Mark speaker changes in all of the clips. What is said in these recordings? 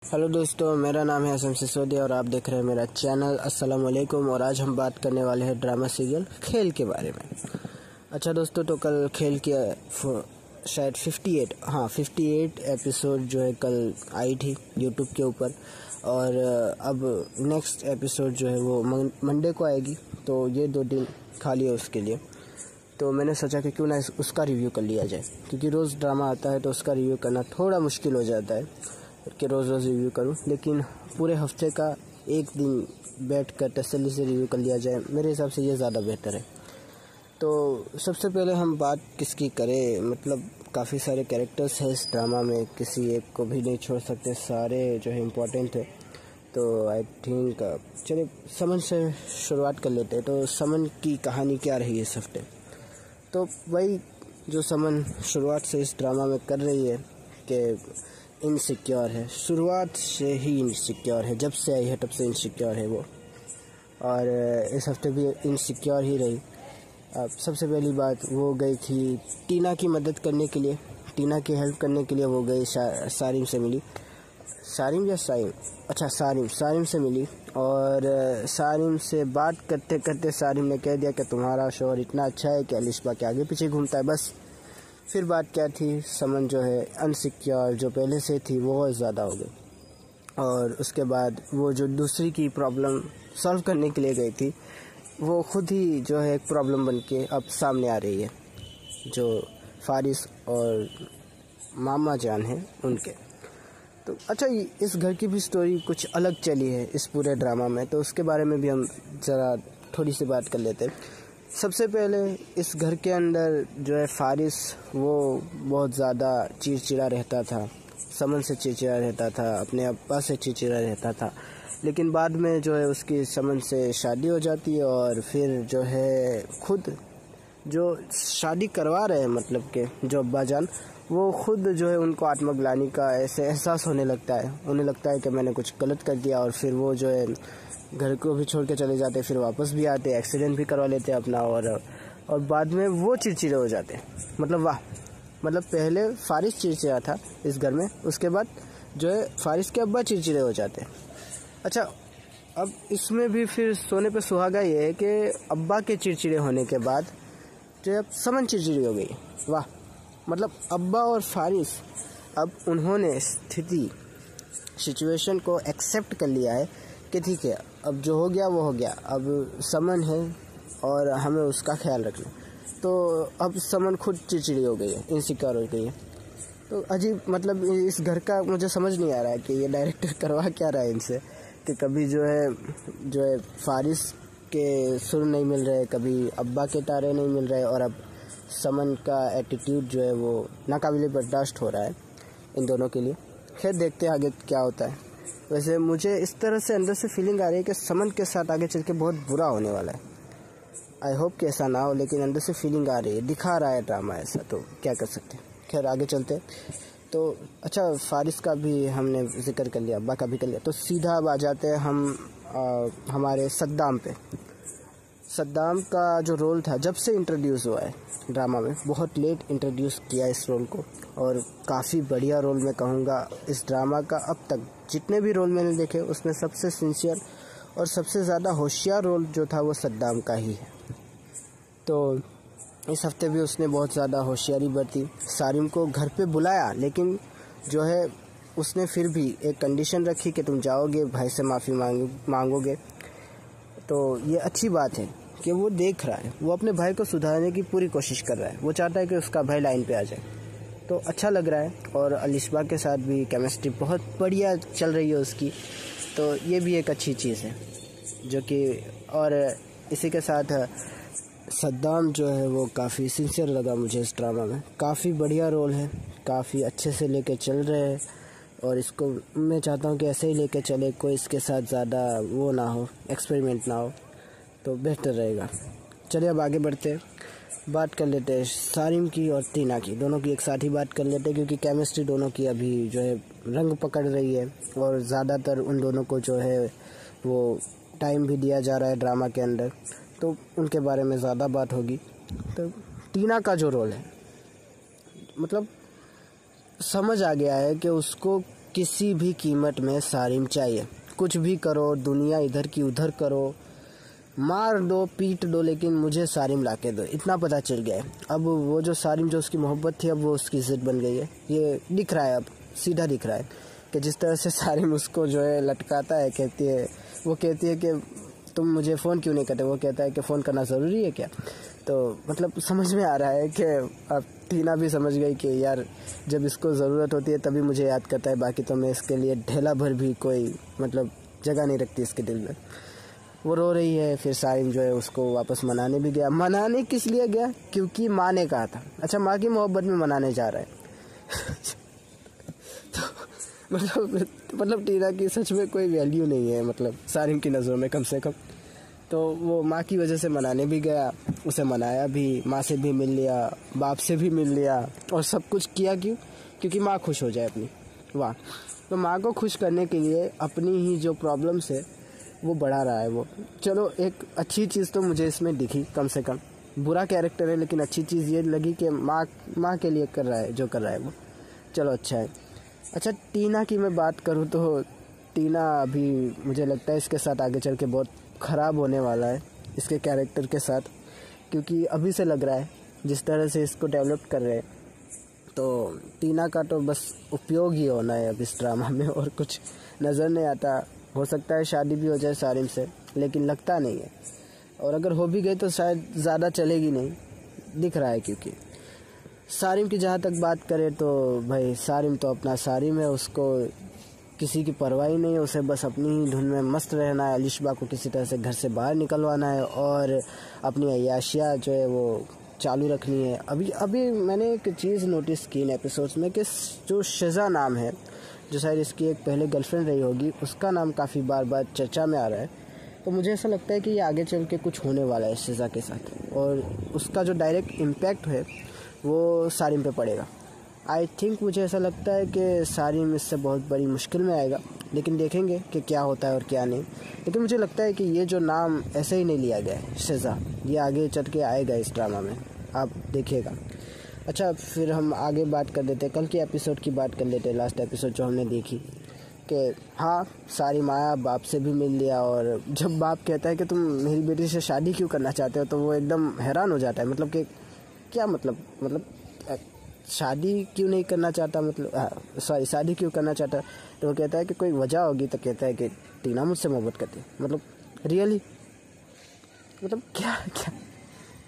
Speaker 1: Hello दोस्तों, मेरा नाम है असम सिसोदिया और आप देख रहे हैं मेरा चैनल अस्सलाम वालेकुम। और आज हम बात करने वाले हैं ड्रामा सीरियल खेल के बारे में। अच्छा दोस्तों, तो कल खेल की शायद 58 एपिसोड जो है कल आई थी यूट्यूब के ऊपर। और अब नेक्स्ट एपिसोड जो है वो मंडे को आएगी, तो ये 2 दिन खाली है उसके लिए। तो मैंने सोचा कि क्यों ना उसका रिव्यू कर लिया जाए, क्योंकि रोज़ ड्रामा आता है तो उसका रिव्यू करना थोड़ा मुश्किल हो जाता है कि रोज़ रिव्यू करूं। लेकिन पूरे हफ्ते का एक दिन बैठकर तसल्ली से रिव्यू कर लिया जाए, मेरे हिसाब से ये ज़्यादा बेहतर है। तो सबसे पहले हम बात किसकी करें, मतलब काफ़ी सारे कैरेक्टर्स हैं इस ड्रामा में, किसी एक को भी नहीं छोड़ सकते, सारे जो है इम्पोर्टेंट है। तो आई थिंक चलिए समन से शुरुआत कर लेते हैं। तो समन की कहानी क्या रही है इस हफ्ते? तो वही जो समन शुरुआत से इस ड्रामा में कर रही है कि इनसिक्योर है, शुरुआत से ही इनसिक्योर है, जब से आई है तब से इनसिक्योर है वो, और इस हफ्ते भी इनसिक्योर ही रही। अब सबसे पहली बात, वो गई थी टीना की मदद करने के लिए, टीना की हेल्प करने के लिए वो गई सारिम से मिली। सारिम या साइम, अच्छा सारिम से मिली। और सारिम से बात करते करते सारिम ने कह दिया कि तुम्हारा शोहर इतना अच्छा है कि अलिशबा के आगे पीछे घूमता है, बस। फिर बात क्या थी, समन जो है अनसिक्योर जो पहले से थी वो बहुत ज़्यादा हो गई। और उसके बाद वो जो दूसरी की प्रॉब्लम सॉल्व करने के लिए गई थी, वो खुद ही जो है एक प्रॉब्लम बन के अब सामने आ रही है, जो फारिस और मामा जान हैं उनके। तो अच्छा, इस घर की भी स्टोरी कुछ अलग चली है इस पूरे ड्रामा में, तो उसके बारे में भी हम ज़रा थोड़ी सी बात कर लेते हैं। सबसे पहले इस घर के अंदर जो है फारिस, वो बहुत ज़्यादा चिड़चिड़ा रहता था, समन से चिड़चिड़ा रहता था, अपने अब्बा से चिड़चिड़ा रहता था। लेकिन बाद में जो है उसकी समन से शादी हो जाती है, और फिर जो है खुद जो शादी करवा रहे हैं, मतलब के जो अब्बा जान, वो खुद जो है उनको आत्मग्लानि का ऐसे एहसास होने लगता है। उन्हें लगता है कि मैंने कुछ गलत कर दिया, और फिर वो जो है घर को भी छोड़ के चले जाते, फिर वापस भी आते, एक्सीडेंट भी करवा लेते अपना, और बाद में वो चिड़चिड़े हो जाते। मतलब वाह, मतलब पहले फारिस चिड़चिड़ा था इस घर में, उसके बाद जो है फारिस के अब्बा चिड़चिड़े हो जाते। अच्छा, अब इसमें भी फिर सोने पे सुहागा ये है कि अब्बा के चिड़चिड़े होने के बाद जो है समन चिड़चिड़ी हो गई। वाह, मतलब अब्बा और फारिस अब उन्होंने सिचुएशन को एक्सेप्ट कर लिया है कि ठीक है, अब जो हो गया वो हो गया, अब समन है और हमें उसका ख्याल रखना। तो अब समन खुद चिड़चिड़ी हो गई है, इनसिक्योर हो गई है। तो अजीब, मतलब इस घर का मुझे समझ नहीं आ रहा है कि ये डायरेक्टर करवा क्या रहा है इनसे, कि कभी जो है फारिस के सुर नहीं मिल रहे, कभी अब्बा के तारे नहीं मिल रहे, और अब समन का एटीट्यूड जो है वो नाकाबिले बर्दाश्त हो रहा है इन दोनों के लिए। खैर देखते हैं आगे क्या होता है। वैसे मुझे इस तरह से अंदर से फीलिंग आ रही है कि समन के साथ आगे चल के बहुत बुरा होने वाला है। आई होप कि ऐसा ना हो, लेकिन अंदर से फीलिंग आ रही है, दिखा रहा है ड्रामा ऐसा, तो क्या कर सकते हैं। खैर आगे चलते। तो अच्छा, फारिस का भी हमने जिक्र कर लिया, अब्बा का भी कर लिया, तो सीधा अब आ जाते हैं हम हमारे सद्दाम पे। सद्दाम का जो रोल था, जब से इंट्रोड्यूस हुआ है ड्रामा में, बहुत लेट इंट्रोड्यूस किया इस रोल को, और काफ़ी बढ़िया रोल मैं कहूँगा इस ड्रामा का। अब तक जितने भी रोल मैंने देखे, उसमें सबसे सिंसियर और सबसे ज़्यादा होशियार रोल जो था वो सद्दाम का ही है। तो इस हफ्ते भी उसने बहुत ज़्यादा होशियारी बरती, सारिम को घर पे बुलाया, लेकिन जो है उसने फिर भी एक कंडीशन रखी कि तुम जाओगे, भाई से माफ़ी मांगोगे। तो ये अच्छी बात है कि वो देख रहा है, वो अपने भाई को सुधारने की पूरी कोशिश कर रहा है, वो चाहता है कि उसका भाई लाइन पे आ जाए। तो अच्छा लग रहा है, और अलिशबा के साथ भी केमिस्ट्री बहुत बढ़िया चल रही है उसकी, तो ये भी एक अच्छी चीज़ है जो कि। और इसी के साथ सद्दाम जो है वो काफ़ी सिंसियर लगा मुझे इस ड्रामा में, काफ़ी बढ़िया रोल है, काफ़ी अच्छे से लेके चल रहे हैं, और इसको मैं चाहता हूँ कि ऐसे ही लेके चले, कोई इसके साथ ज़्यादा वो ना हो, एक्सपेरिमेंट ना हो, तो बेहतर रहेगा। चलिए अब आगे बढ़ते हैं, बात कर लेते हैं सारिम की और टीना की, दोनों की एक साथ ही बात कर लेते हैं, क्योंकि केमिस्ट्री दोनों की अभी जो है रंग पकड़ रही है, और ज़्यादातर उन दोनों को जो है वो टाइम भी दिया जा रहा है ड्रामा के अंदर, तो उनके बारे में ज़्यादा बात होगी। तो टीना का जो रोल है, मतलब समझ आ गया है कि उसको किसी भी कीमत में सारिम चाहिए। कुछ भी करो, दुनिया इधर की उधर करो, मार दो पीट दो, लेकिन मुझे सारिम ला के दो, इतना पता चल गया है। अब वो जो सारिम जो उसकी मोहब्बत थी, अब वो उसकी जिद बन गई है। ये दिख रहा है, अब सीधा दिख रहा है कि जिस तरह से सारिम उसको जो है लटकाता है, वो कहती है कि तुम मुझे फ़ोन क्यों नहीं करते, वो कहता है कि फ़ोन करना ज़रूरी है क्या। तो मतलब समझ में आ रहा है कि अब टीना भी समझ गई कि यार जब इसको ज़रूरत होती है तभी मुझे याद करता है, बाकी तो मैं इसके लिए ढेला भर भी कोई मतलब जगह नहीं रखती इसके दिल में। वो रो रही है। फिर सारिम जो है उसको वापस मनाने भी गया। मनाने किस लिए गया? क्योंकि माँ ने कहा था। अच्छा, माँ की मोहब्बत में मनाने जा रहा है। तो मतलब टीना की सच में कोई वैल्यू नहीं है, मतलब सारिम की नज़रों में कम से कम। तो वो माँ की वजह से मनाने भी गया, उसे मनाया भी, माँ से भी मिल लिया, बाप से भी मिल लिया, और सब कुछ किया क्यों? क्योंकि माँ खुश हो जाए अपनी। वाह। तो माँ को खुश करने के लिए अपनी ही जो प्रॉब्लम्स है वो बढ़ा रहा है वो। चलो, एक अच्छी चीज़ तो मुझे इसमें दिखी, कम से कम। बुरा कैरेक्टर है लेकिन अच्छी चीज़ ये लगी कि माँ के लिए कर रहा है जो कर रहा है वो। चलो, अच्छा है। अच्छा, टीना की मैं बात करूँ तो टीना अभी मुझे लगता है इसके साथ आगे चल के बहुत ख़राब होने वाला है, इसके कैरेक्टर के साथ। क्योंकि अभी से लग रहा है जिस तरह से इसको डेवलप कर रहे हैं, तो टीना का तो बस उपयोग ही होना है अब इस ड्रामा में, और कुछ नज़र नहीं आता। हो सकता है शादी भी हो जाए सारिम से, लेकिन लगता नहीं है। और अगर हो भी गई तो शायद ज़्यादा चलेगी नहीं, दिख रहा है। क्योंकि सारिम की जहाँ तक बात करें तो भाई सारिम तो अपना सारिम है, उसको किसी की परवाह ही नहीं है। उसे बस अपनी ही धुन में मस्त रहना है। अलिशबा को किसी तरह से घर से बाहर निकलवाना है और अपनी अय्याशियाँ जो है वो चालू रखनी है। अभी मैंने एक चीज़ नोटिस की इन एपिसोड्स में कि जो शिजा नाम है, जो शायद इसकी एक पहले गर्लफ्रेंड रही होगी, उसका नाम काफ़ी बार बार चर्चा में आ रहा है। तो मुझे ऐसा लगता है कि ये आगे चल के कुछ होने वाला है शिजा के साथ, और उसका जो डायरेक्ट इम्पैक्ट है वो सारिम पे पड़ेगा। आई थिंक मुझे ऐसा लगता है कि सारिम इससे बहुत बड़ी मुश्किल में आएगा, लेकिन देखेंगे कि क्या होता है और क्या नहीं। लेकिन मुझे लगता है कि ये जो नाम ऐसे ही नहीं लिया गया है शिजा, ये आगे चल के आएगा इस ड्रामा में, आप देखिएगा। अच्छा, फिर हम आगे बात कर देते हैं, कल के एपिसोड की बात कर लेते हैं। लास्ट एपिसोड जो हमने देखी कि हाँ, सारिम आया, बाप से भी मिल लिया, और जब बाप कहता है कि तुम मेरी बेटी से शादी क्यों करना चाहते हो, तो वो एकदम हैरान हो जाता है। मतलब कि क्या मतलब शादी क्यों नहीं करना चाहता, मतलब सॉरी, शादी क्यों करना चाहता। तो वो कहता है कि कोई वजह होगी, तो कहता है कि टीना मुझसे मोहब्बत करती है। मतलब रियली, मतलब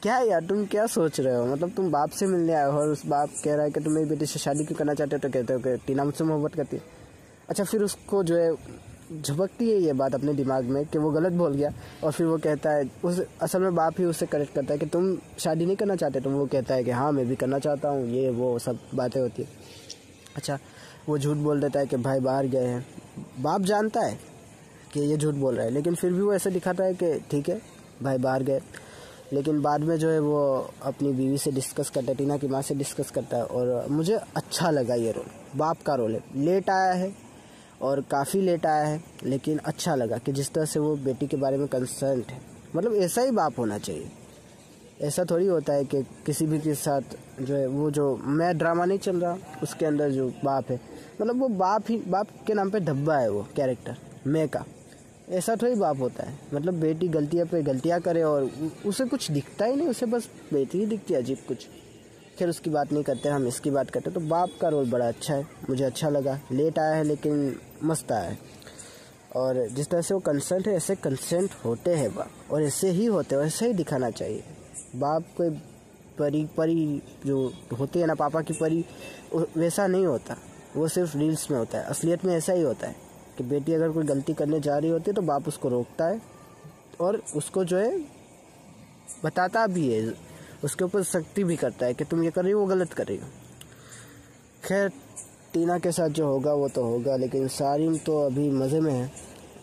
Speaker 1: क्या यार, तुम क्या सोच रहे हो? मतलब तुम बाप से मिलने आए हो और उस बाप कह रहा है कि तुम मेरी बेटी से शादी क्यों करना चाहते हो, तो कहते हो कि टीना मुझसे मोहब्बत करती है। अच्छा, फिर उसको जो है झपकती है ये बात अपने दिमाग में कि वो गलत बोल गया, और फिर वो कहता है, उस असल में बाप ही उससे करेक्ट करता है कि तुम शादी नहीं करना चाहते। तो वो कहता है कि हाँ, मैं भी करना चाहता हूँ, ये वो सब बातें होती है। अच्छा, वो झूठ बोल देता है कि भाई बाहर गए हैं। बाप जानता है कि ये झूठ बोल रहा है, लेकिन फिर भी वो ऐसे दिखाता है कि ठीक है भाई बाहर गए। लेकिन बाद में जो है वो अपनी बीवी से डिस्कस करता है, टीना की माँ से डिस्कस करता है, और मुझे अच्छा लगा ये रोल। बाप का रोल है, लेट आया है और काफ़ी लेट आया है, लेकिन अच्छा लगा कि जिस तरह से वो बेटी के बारे में कंसर्न है। मतलब ऐसा ही बाप होना चाहिए। ऐसा थोड़ी होता है कि किसी भी के साथ जो है वो, जो मैं ड्रामा नहीं चल रहा उसके अंदर जो बाप है, मतलब वो बाप के नाम पे धब्बा है वो कैरेक्टर मैं का। ऐसा थोड़ी बाप होता है। मतलब बेटी गलतियाँ पे गलतियाँ करे और उसे कुछ दिखता ही नहीं, उसे बस बेटी ही दिखती है, अजीब कुछ। खैर, उसकी बात नहीं करते, हम इसकी बात करते। तो बाप का रोल बड़ा अच्छा है, मुझे अच्छा लगा। लेट आया है लेकिन मस्त आया है, और जिस तरह से वो कंसेंट है, ऐसे कंसेंट होते हैं बाप, और ऐसे ही होते हैं, ऐसे ही दिखाना चाहिए। बाप कोई परी जो होती है ना, पापा की परी, वैसा नहीं होता, वो सिर्फ रील्स में होता है। असलियत में ऐसा ही होता है कि बेटी अगर कोई गलती करने जा रही होती है तो बाप उसको रोकता है और उसको जो है बताता भी है, उसके ऊपर सख्ती भी करता है कि तुम ये कर रही हो, वो गलत कर रही हो। खैर, टीना के साथ जो होगा वो तो होगा, लेकिन सारिम तो अभी मज़े में है।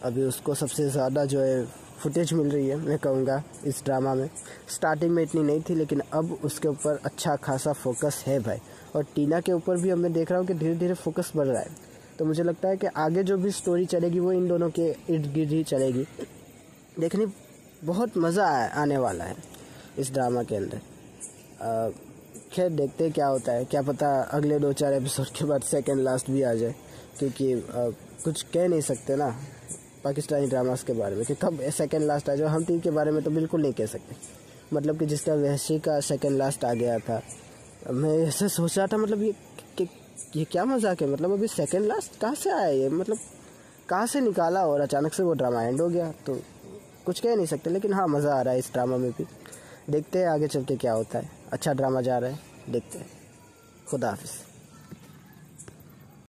Speaker 1: अभी उसको सबसे ज़्यादा जो है फुटेज मिल रही है, मैं कहूँगा इस ड्रामा में। स्टार्टिंग में इतनी नहीं थी, लेकिन अब उसके ऊपर अच्छा खासा फोकस है भाई। और टीना के ऊपर भी अब मैं देख रहा हूँ कि धीरे धीरे फोकस बढ़ रहा है। तो मुझे लगता है कि आगे जो भी स्टोरी चलेगी वो इन दोनों के इर्द गिर्द ही चलेगी। देखने बहुत मज़ा आने वाला है इस ड्रामा के अंदर। खैर, देखते हैं क्या होता है। क्या पता अगले 2-4 एपिसोड के बाद सेकंड लास्ट भी आ जाए, क्योंकि कुछ कह नहीं सकते ना पाकिस्तानी ड्रामास के बारे में कि कब सेकंड लास्ट आ जाए। हम टीम के बारे में तो बिल्कुल नहीं कह सकते। मतलब कि जिसका वहशी का सेकंड लास्ट आ गया था, मैं ऐसे सोच रहा था मतलब ये क्या मजाक है। मतलब अभी सेकंड लास्ट कहाँ से आया ये, मतलब कहाँ से निकाला और अचानक से वो ड्रामा एंड हो गया। तो कुछ कह नहीं सकते, लेकिन हाँ मज़ा आ रहा है इस ड्रामा में भी। देखते हैं आगे चल के क्या होता है। अच्छा ड्रामा जा रहा है, देखते हैं। खुदा हाफिज़।